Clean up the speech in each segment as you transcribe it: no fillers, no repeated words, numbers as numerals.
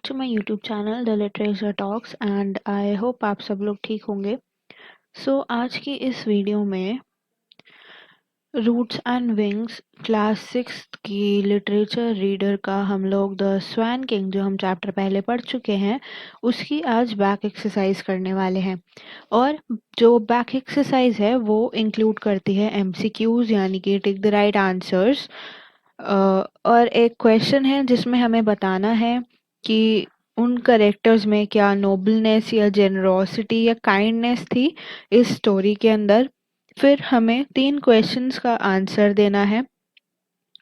To my YouTube channel the literature talks and I hope आप सब लोग ठीक होंगे। आज की इस वीडियो में रूट्स एंड विंग्स क्लास 6 की लिटरेचर रीडर का हम लोग द स्वैन किंग जो हम चैप्टर पहले पढ़ चुके हैं उसकी आज बैक एक्सरसाइज करने वाले हैं। और जो बैक एक्सरसाइज है वो इंक्लूड करती है एमसीक्यूज यानी कि टिक द राइट आंसर्स। और एक क्वेश्चन है जिसमें हमें बताना है कि उन करेक्टर्स में क्या नोबलनेस या जेनरोसिटी या काइंडनेस थी इस स्टोरी के अंदर। फिर हमें 3 क्वेश्चंस का आंसर देना है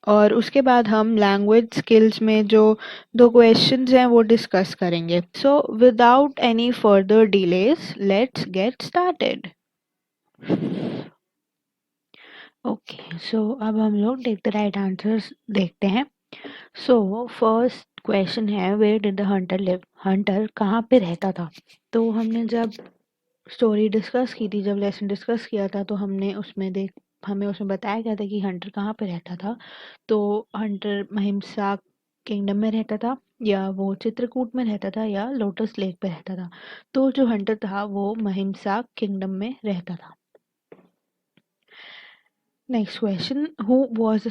और उसके बाद हम लैंग्वेज स्किल्स में जो 2 क्वेश्चंस हैं वो डिस्कस करेंगे। So without any further delays let's get started. Okay, so अब हम लोग टेक द राइट आंसर्स देखते हैं। सो फर्स्ट क्वेश्चन है, where did the hunter live? Hunter कहाँ पे रहता था? तो हमने जब स्टोरी डिस्कस की थी, जब लेसन डिस्कस किया था, तो हमें उसमें बताया गया था कि हंटर कहाँ पे रहता था। तो हंटर महिमसा किंगडम में रहता था, या वो चित्रकूट में रहता था, या लोटस लेक पे रहता था। तो जो हंटर था वो महिमसा किंगडम में रहता था। Next question, who was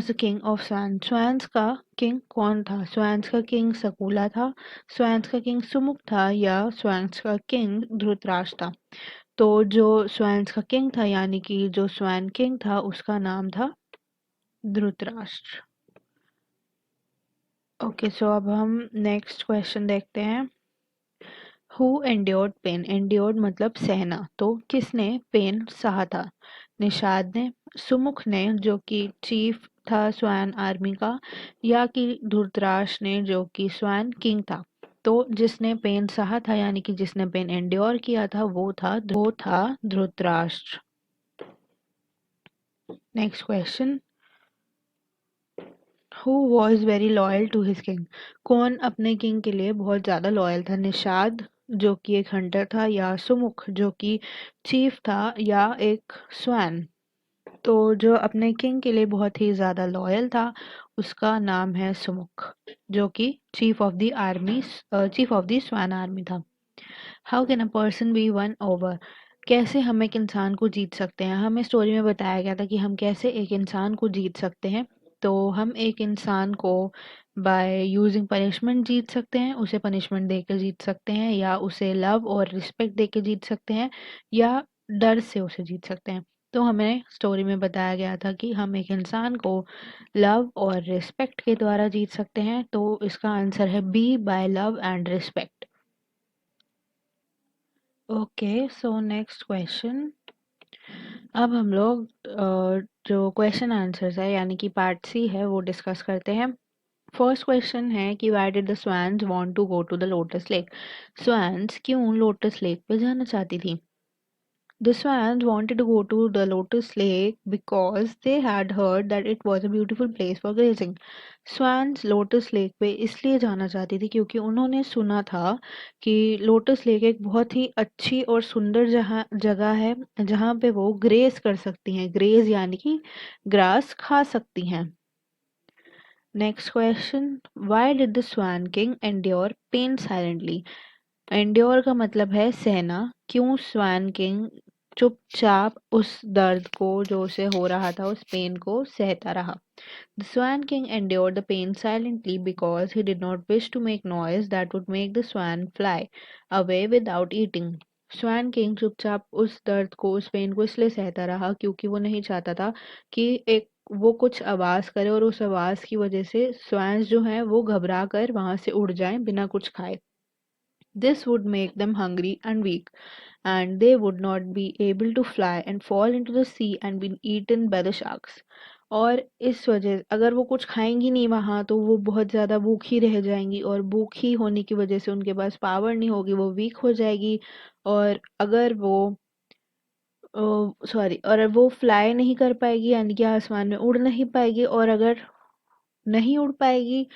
the king of swan? Swans का किंग कौन था? स्वैन्स का किंग सकूला था, स्वैन्स का किंग सुमुख था, या स्वैन्स का किंग धृतराष्ट्र था? तो जो स्वैन्स का किंग था यानी कि जो स्वैन किंग था उसका नाम था धृतराष्ट्र। ओके, सो अब हम नेक्स्ट क्वेश्चन देखते हैं। Who endured pen? एंड्योर्ड मतलब सहना, तो किसने पेन सहा था? निषाद ने, सुमुख ने जो कि चीफ था स्वैन आर्मी का, या कि धृतराष्ट्र ने जो कि स्वैन किंग था? तो जिसने पेन सहा था यानी कि जिसने पेन एंड्योर किया था वो था Dhritarashtra. Next question, who was very loyal to his king? कौन अपने किंग के लिए बहुत ज्यादा लॉयल था? निषाद जो कि एक हंटर था, या सुमुख जो कि चीफ था, या एक स्वैन? तो जो अपने किंग के लिए बहुत ही ज्यादा लॉयल था उसका नाम है सुमुख, जो कि chief of the army, chief of the swan army था। How can a person be won over? कैसे हम एक इंसान को जीत सकते हैं? हमें स्टोरी में बताया गया था कि हम कैसे एक इंसान को जीत सकते हैं। तो हम एक इंसान को बाय यूजिंग पनिशमेंट जीत सकते हैं, उसे पनिशमेंट देकर जीत सकते हैं, या उसे लव और रिस्पेक्ट देकर जीत सकते हैं, या डर से उसे जीत सकते हैं। तो हमें स्टोरी में बताया गया था कि हम एक इंसान को लव और रिस्पेक्ट के द्वारा जीत सकते हैं। तो इसका आंसर है B, by love and respect. Okay, so next question. अब हम लोग जो क्वेश्चन आंसर्स है यानी कि पार्ट सी है वो डिस्कस करते हैं। फर्स्ट क्वेश्चन है कि why did the swans want to go to the lotus lake? Swans क्यों लोटस लेक पे जाना चाहती थी? The swans wanted to go to the lotus lake because they had heard that it was a beautiful place for grazing. Swans lotus lake पे इसलिए जाना चाहती थी क्योंकि उन्होंने सुना था कि लोटस लेक एक बहुत ही अच्छी और सुंदर जगह है जहाँ पे वो ग्रेज कर सकती हैं। ग्रेज यानी कि ग्रास खा सकती हैं। Next question, why did the swan king endure pain silently? Endure का मतलब है सहना। क्यों स्वैन किंग चुपचाप उस दर्द को जो उसे हो रहा था, उस पेन को सहता रहा? The Swan King endured the pain silently because he did not wish to make noise that would make the swan fly away without eating. Swan king चुपचाप उस दर्द को, उस पेन को इसलिए सहता रहा क्योंकि वो नहीं चाहता था कि एक वो कुछ आवाज करे और उस आवाज की वजह से स्वैन्स जो हैं वो घबरा कर वहां से उड़ जाएं बिना कुछ खाए। This would make them hungry and weak, and they would not be able to fly and fall into the sea and be eaten by the sharks. और इस वजह अगर वो कुछ खाएंगी नहीं वहां तो वो बहुत ज्यादा भूखी रह जाएंगी, और भूखी होने की वजह से उनके पास पावर नहीं होगी, वो वीक हो जाएगी। और अगर वो और वो फ्लाई नहीं कर पाएगी यानी कि आसमान में उड़ नहीं पाएगी, और अगर नहीं उड़ पाएगी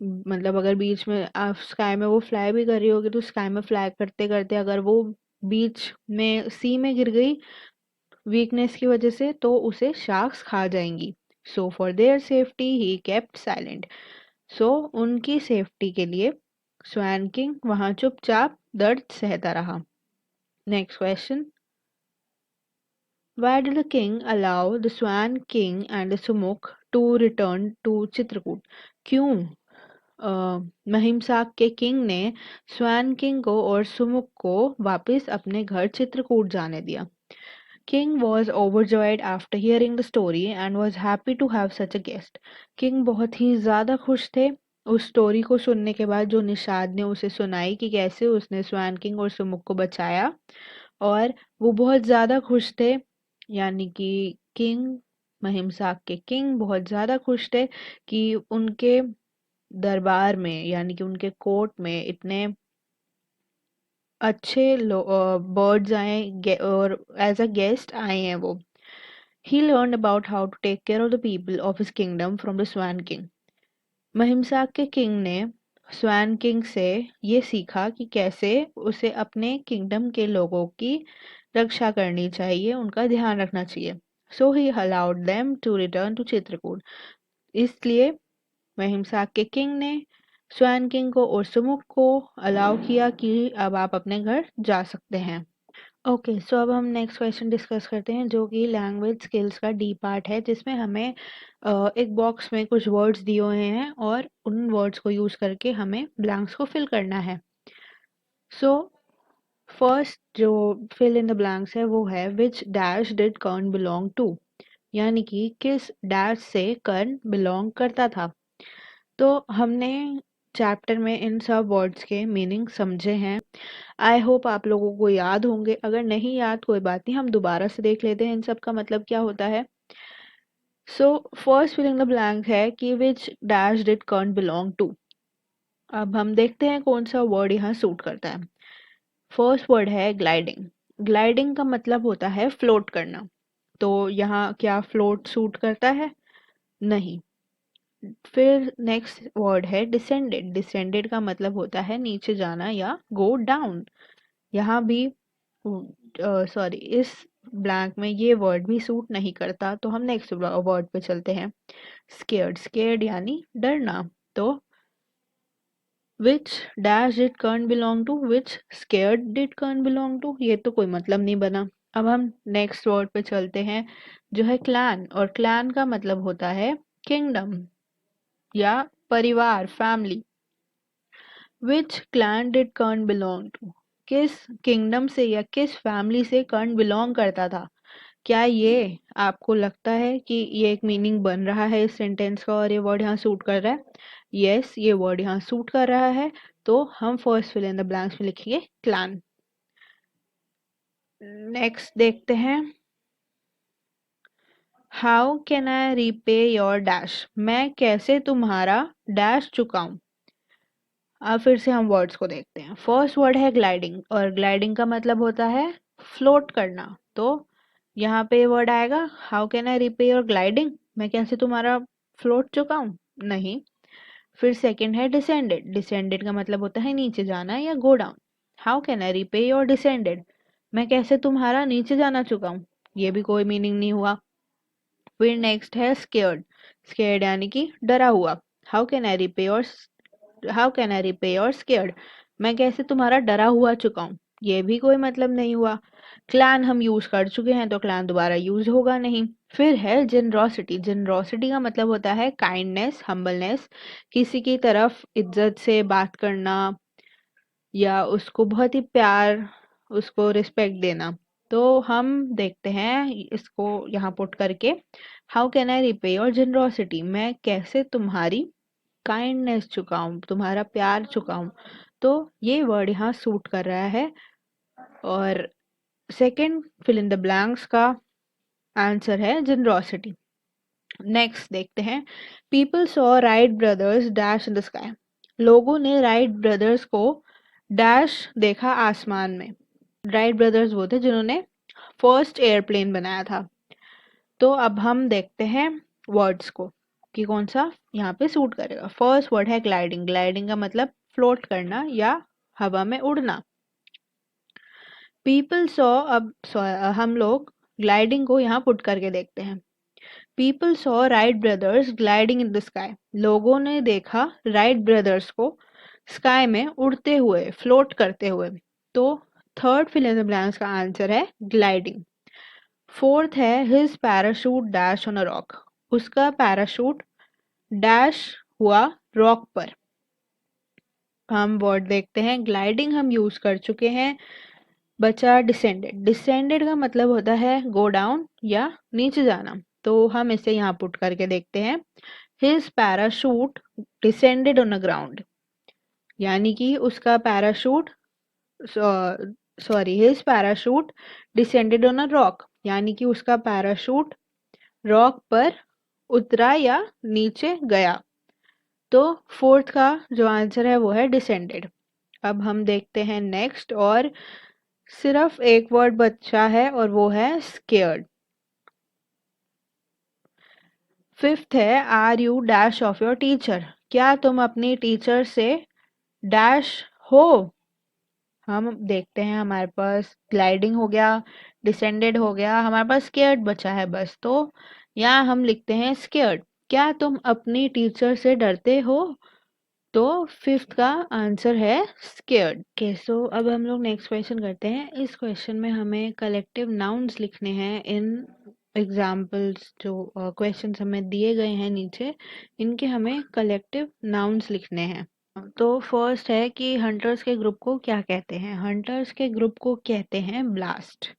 मतलब अगर बीच में स्काई में वो फ्लाई भी कर रही होगी तो स्काई में फ्लाई करते करते अगर वो बीच में सी में गिर गई वीकनेस की वजह से तो उसे शार्क्स खा जाएंगी। So for their safety he kept silent. So उनकी सेफ्टी के लिए स्वैन किंग वहां चुपचाप दर्द सहता रहा। Next question, Why did the king allow the Swan King and the Sumuk to return to Chitrakoot? क्यों महिमसाक के किंग ने स्वैन किंग को और सुमुक को वापस अपने घर चित्रकूट जाने दिया? King was overjoyed after hearing the story and was happy to have such a guest. King बहुत ही ज़्यादा खुश थे उस स्टोरी को सुनने के बाद जो निषाद ने उसे सुनाई कि कैसे उसने स्वैन किंग और सुमुक को बचाया, और वो बहुत ज़्यादा खुश थे, यानी कि किंग महिमसाक के किंग बहुत ज़्यादा खुश थे कि उनके दरबार में यानी कि उनके कोर्ट में इतने अच्छे बर्ड्स आए और एज अ गेस्ट आए हैं वो। He learned about how to take care of the people of his kingdom from the Swan King. महिमसाक के किंग ने स्वैन किंग से ये सीखा कि कैसे उसे अपने किंगडम के लोगों की रक्षा करनी चाहिए, उनका ध्यान रखना चाहिए। So he allowed them to return to Chitrakoot. इसलिए महिमसाक के किंग ने स्वैन किंग को और सुमुख को अलाउ किया कि अब आप अपने घर जा सकते हैं। ओके, सो अब हम नेक्स्ट क्वेश्चन डिस्कस करते हैं जो कि लैंग्वेज स्किल्स का डी पार्ट है, जिसमें हमें एक बॉक्स में कुछ वर्ड्स दिए हुए हैं और उन वर्ड्स को यूज करके हमें ब्लैंक्स को फिल करना है। सो फर्स्ट जो फिल इन द ब्लैंक्स है वो है which dash did Karna belong to, यानी कि किस डैश से कर्ण बिलोंग करता था। तो हमने चैप्टर में इन सब वर्ड्स के मीनिंग समझे हैं। आई होप आप लोगों को याद होंगे, अगर नहीं याद कोई बात नहीं, हम दोबारा से देख लेते हैं इन सब का मतलब क्या होता है। So first filling the blank है कि which dash did Karna belong to. अब हम देखते हैं कौन सा वर्ड यहाँ सूट करता है। फर्स्ट वर्ड है ग्लाइडिंग। ग्लाइडिंग का मतलब होता है फ्लोट करना, तो यहाँ क्या फ्लोट सूट करता है? नहीं। फिर नेक्स्ट वर्ड है डिसेंडेड। डिसेंडेड का मतलब होता है नीचे जाना या गो डाउन। यहाँ भी सॉरी इस ब्लैंक में ये वर्ड भी सूट नहीं करता, तो हम नेक्स्ट वर्ड पे चलते हैं। स्केर्ड। स्केर्ड यानी डरना, तो which dash did Karna belong to, which scared did Karna belong to, ये तो कोई मतलब नहीं बना। अब हम नेक्स्ट वर्ड पे चलते हैं जो है क्लैन, और क्लैन का मतलब होता है किंगडम या परिवार, family. Which clan did Karna belong to, किस किंगडम से या किस फैमिली से कर्ण बिलोंग करता था। क्या ये आपको लगता है कि ये एक मीनिंग बन रहा है इस सेंटेंस का और ये वर्ड यहाँ सूट कर रहा है? यस, ये वर्ड यहाँ सूट कर रहा है, तो हम first fill in the blanks में लिखेंगे क्लैन। नेक्स्ट देखते हैं, how can I repay your dash, मैं कैसे तुम्हारा डैश चुकाऊं। अब फिर से हम वर्ड्स को देखते हैं। फर्स्ट वर्ड है ग्लाइडिंग, और ग्लाइडिंग का मतलब होता है फ्लोट करना, तो यहाँ पे वर्ड आएगा how can I repay your gliding, मैं कैसे तुम्हारा फ्लोट चुकाऊं। नहीं। फिर सेकंड है डिसेंडेड। डिसेंडेड का मतलब होता है नीचे जाना या go down. How can I repay your descended, मैं कैसे तुम्हारा नीचे जाना चुकाऊं, ये भी कोई मीनिंग नहीं हुआ। फिर नेक्स्ट है स्केर्ड। स्केर्ड यानी कि डरा हुआ। How can I repay your, how can I repay your scared, मैं कैसे तुम्हारा डरा हुआ चुकाऊं, ये भी कोई मतलब नहीं हुआ। क्लैन हम यूज कर चुके हैं, तो क्लैन दोबारा यूज होगा नहीं। फिर है जेनरोसिटी। जेनरोसिटी का मतलब होता है काइंडनेस, हम्बलनेस, किसी की तरफ इज्जत से बात करना या उसको बहुत ही प्यार, उसको रिस्पेक्ट देना। तो हम देखते हैं इसको यहाँ पुट करके, how can I repay your generosity, मैं कैसे तुम्हारी काइंडनेस चुकाऊं, तुम्हारा प्यार चुकाऊं। तो ये वर्ड यहाँ सूट कर रहा है, और second fill in the blanks का आंसर है जेनरोसिटी। नेक्स्ट देखते हैं, people saw Wright brothers dash in the sky, लोगों ने राइट ब्रदर्स को डैश देखा आसमान में। राइट ब्रदर्स वो थे जिन्होंने फर्स्ट एयरप्लेन बनाया था। तो अब हम देखते हैं वर्ड्स को कि कौन सा यहाँ पे सूट करेगा। फर्स्ट वर्ड है ग्लाइडिंग। ग्लाइडिंग का मतलब फ्लोट करना या हवा में उड़ना। पीपल सॉ, अब हम लोग ग्लाइडिंग को यहाँ पुट करके देखते हैं। People saw Wright brothers gliding in the sky, लोगों ने देखा राइट ब्रदर्स को स्काई में उड़ते हुए, फ्लोट करते हुए। तो third fill in the blanks का आंसर है ग्लाइडिंग। फोर्थ है his parachute dash on a rock. उसका पैराशूट डैश हुआ रॉक पर। हम वर्ड देखते हैं, ग्लाइडिंग हम यूज कर चुके हैं। बचा डिसेंडेड। डिसेंडेड का मतलब होता है गो डाउन या नीचे जाना। तो हम इसे यहाँ पुट करके देखते हैं। His parachute descended on the ground, यानी कि उसका parachute, sorry, his parachute descended on a rock, यानी कि उसका पैराशूट रॉक पर उतरा या नीचे गया। तो फोर्थ का जो आंसर है वो है डिसेंडेड। अब हम देखते हैं नेक्स्ट, और सिर्फ एक वर्ड बचा है और वो है स्केयर्ड। फिफ्थ है are you dash of your teacher. क्या तुम अपनी टीचर से डैश हो। हम देखते हैं, हमारे पास ग्लाइडिंग हो गया, डिसेंडेड हो गया, हमारे पास स्केयर्ड बचा है बस। तो यहाँ हम लिखते हैं स्केयर्ड। क्या तुम अपनी टीचर से डरते हो। तो फिफ्थ का आंसर है स्केयर्ड। ओके, सो अब हम लोग नेक्स्ट क्वेश्चन करते हैं। इस क्वेश्चन में हमें कलेक्टिव नाउन्स लिखने हैं इन एग्जाम्पल्स। जो क्वेश्चंस हमें दिए गए हैं नीचे, इनके हमें कलेक्टिव नाउन्स लिखने हैं। तो फर्स्ट है कि हंटर्स के ग्रुप को क्या कहते हैं। हंटर्स के ग्रुप को कहते हैं ब्लास्ट।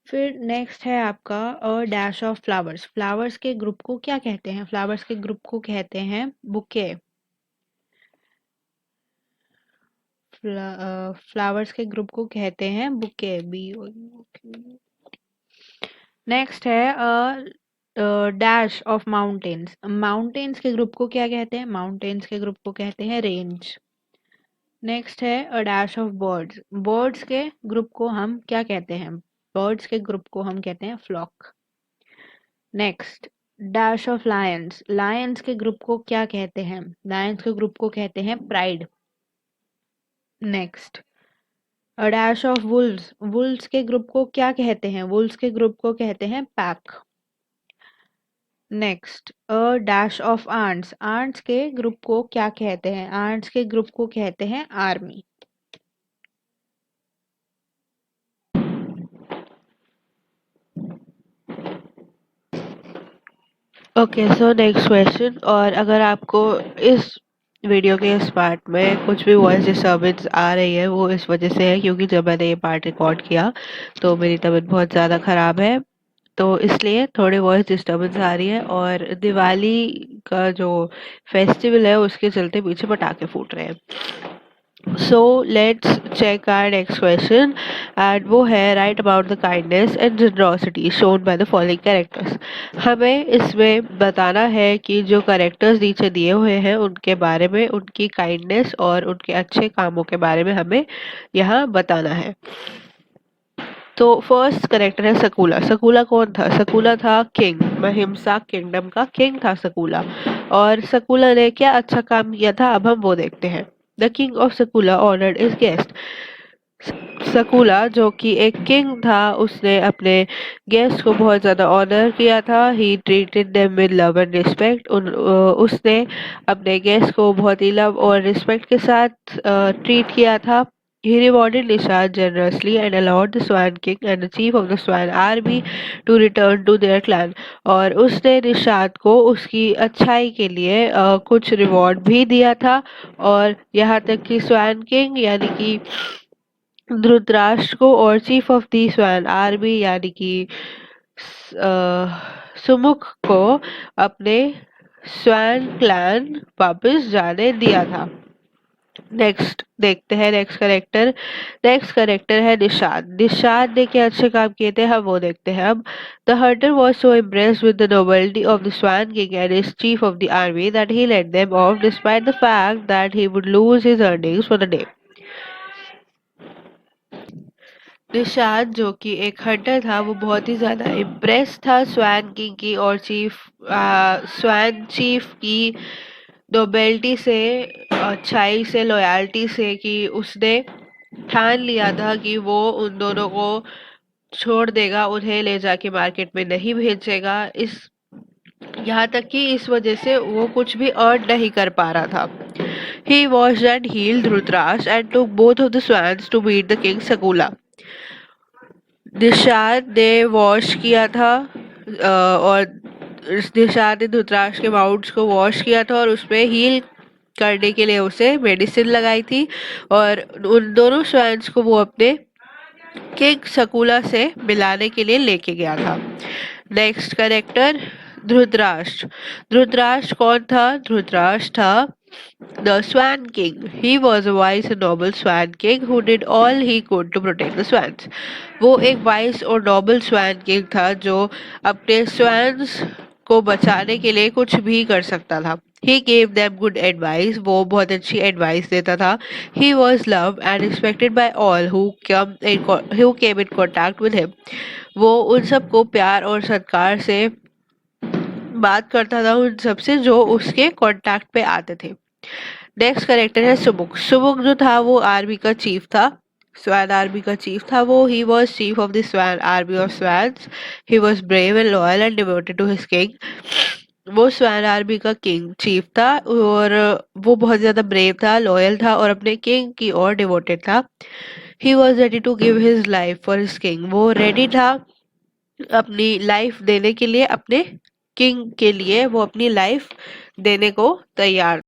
फिर नेक्स्ट है आपका अ डैश ऑफ फ्लावर्स। फ्लावर्स के ग्रुप को क्या कहते हैं। फ्लावर्स के ग्रुप को कहते हैं बुके। फ्लावर्स के ग्रुप को कहते हैं बुके, बी। नेक्स्ट है डैश ऑफ माउंटेन्स। माउंटेन्स के ग्रुप को क्या कहते हैं। माउंटेन्स के ग्रुप को कहते हैं रेंज। नेक्स्ट है अ डैश ऑफ बर्ड्स। बर्ड्स के ग्रुप को हम क्या कहते हैं। बर्ड्स के ग्रुप को हम कहते हैं flock. Next dash of lions. Lions के ग्रुप को क्या कहते हैं। लायंस के ग्रुप को कहते हैं pride. Next a dash of Wolves. Wolves के ग्रुप को क्या कहते हैं। वुल्व्स के ग्रुप को कहते हैं pack. Next a dash of ants. Ants के ग्रुप को क्या कहते हैं। आंट्स के ग्रुप को कहते हैं army. Okay, so next question. और अगर आपको इस वीडियो के इस पार्ट में कुछ भी वॉइस डिस्टर्बेंस आ रही है, वो इस वजह से है क्योंकि जब मैंने ये पार्ट रिकॉर्ड किया तो मेरी तबीयत बहुत ज़्यादा ख़राब है, तो इसलिए थोड़ी वॉइस डिस्टर्बेंस आ रही है। और दिवाली का जो फेस्टिवल है उसके चलते पीछे पटाखे फूट रहे हैं। So let's check our next question, and वो है write about the kindness and generosity shown by the following characters. हमें इसमें बताना है कि जो कैरेक्टर्स नीचे दिए हुए हैं उनके बारे में, उनकी काइंडनेस और उनके अच्छे कामों के बारे में हमें यहाँ बताना है। तो फर्स्ट कैरेक्टर है सकूला। सकूला कौन था। सकूला था किंग, महिमसा किंगडम का किंग था सकूला। और सकूला ने क्या अच्छा काम किया था, अब हम वो देखते हैं। The king of Sakula honoured is guest. Sakula जो कि एक किंग था, उसने अपने गेस्ट को बहुत ज़्यादा ऑनर किया था। He treated them with love and respect. उसने अपने गेस्ट को बहुत ही लव और रिस्पेक्ट के साथ ट्रीट किया था। He rewarded Nishad generously and allowed the Swan King and the chief of the Swan Army to return to their clan. और उसने निषाद को उसकी अच्छाई के लिए कुछ रिवॉर्ड भी दिया था। और यहाँ तक कि स्वान किंग यानी कि धृतराष्ट्र को और chief of the swan army यानी कि सुमुख को अपने स्वैन क्लैन वापस जाने दिया था। नेक्स्ट देखते हैं नेक्स्ट करेक्टर। नेक्स्ट करेक्टर है निषाद। निषाद ने क्या अच्छे काम किए थे, हम वो देखते हैं अब। The hunter was so impressed with the nobility of the swan king and his chief of the army that he let them off despite the fact that he would lose his earnings for the day. Nishad जो कि एक Hunter था, वो बहुत ही ज़्यादा impress था swan king की और स्वैन चीफ की नोबेलिटी से, अच्छाई से, लॉयल्टी से, कि उसने ठान लिया था कि वो उन दोनों को छोड़ देगा, उन्हें ले जाके मार्केट में नहीं भेजेगा। इस यहाँ तक कि इस वजह से वो कुछ भी अर्न नहीं कर पा रहा था। He washed and healed Dhritarashtra and took both of the swans to meet the king Sakula. Nishad ने वॉश किया था और निषाद ने धृतराष्ट्र के माउंट्स को वॉश किया था और उसमें हील करने के लिए उसे मेडिसिन लगाई थी और उन दोनों स्वैंस को वो अपने किंग शकुला से मिलाने के लिए लेके गया था। Next character Dhritarashtra. धृतराष्ट्र कौन था? धृतराष्ट्र था the Swan King. He was a wise and noble Swan King who did all he could to protect the swans. वो एक wise और noble Swan King था जो अपने swans को बचाने के लिए कुछ भी कर सकता था। He gave them good advice. वो बहुत अच्छी advice देता था। He was loved and respected by all who came in contact with him. वो उन सबको प्यार और सत्कार से बात करता था, उन सबसे जो उसके कांटेक्ट पे आते थे। नेक्स्ट कैरेक्टर है सुमुख। सुमुख जो था वो आर्मी का चीफ था, स्वैन आर्मी का चीफ था वो। He was chief of the swan army of swans. He was brave and loyal and devoted to his king. वो स्वैन आर्मी का किंग चीफ था और वो बहुत ज्यादा ब्रेव था, लॉयल था और अपने किंग की ओर डिवोटेड था। He was ready to give his life for his king. वो रेडी था अपनी लाइफ देने के लिए, अपने किंग के लिए वो अपनी लाइफ देने को तैयार